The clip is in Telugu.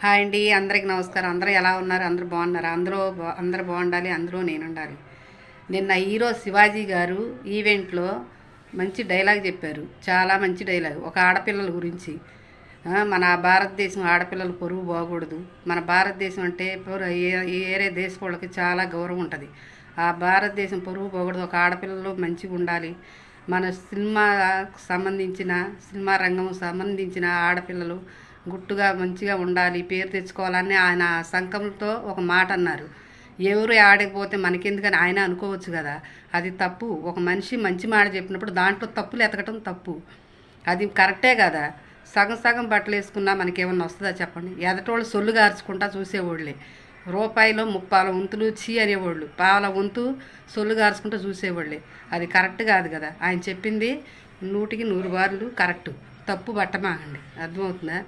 హాయ్ అండి, అందరికి నమస్కారం. అందరూ ఎలా ఉన్నారు? అందరూ బాగున్నారు? అందరూ బాగుండాలి, అందులో నేను ఉండాలి. నిన్న హీరో శివాజీ గారు ఈవెంట్లో మంచి డైలాగ్ చెప్పారు. చాలా మంచి డైలాగ్. ఒక ఆడపిల్లల గురించి. మన భారతదేశం ఆడపిల్లల పరువు బాగూడదు. మన భారతదేశం అంటే వేరే దేశ వాళ్ళకి చాలా గౌరవం ఉంటుంది. ఆ భారతదేశం పరువు బాగూడదు. ఒక ఆడపిల్లలు మంచిగా ఉండాలి. మన సినిమా రంగం సంబంధించిన ఆడపిల్లలు గుట్టుగా మంచిగా ఉండాలి, పేరు తెచ్చుకోవాలని ఆయన సంకల్పంతో ఒక మాట అన్నారు. ఎవరు ఆడకపోతే మనకెందుకని ఆయన అనుకోవచ్చు కదా. అది తప్పు. ఒక మనిషి మంచి మాట చెప్పినప్పుడు దాంట్లో తప్పులు ఎతకటం తప్పు. అది కరెక్టే కదా. సగం సగం బట్టలు వేసుకున్నా మనకేమన్నా వస్తుందా చెప్పండి. ఎదటోళ్ళు సొల్లు గార్చుకుంటా చూసేవాళ్ళే. రూపాయిలో ముప్పాల వంతులు చీ అనేవాళ్ళు, పావుల వంతు సొల్లు గార్చుకుంటూ చూసేవాళ్ళే. అది కరెక్ట్ కాదు కదా. ఆయన చెప్పింది 100కి 100 బార్లు కరెక్టు. తప్పు పట్టమాకండి. అర్థమవుతుందా?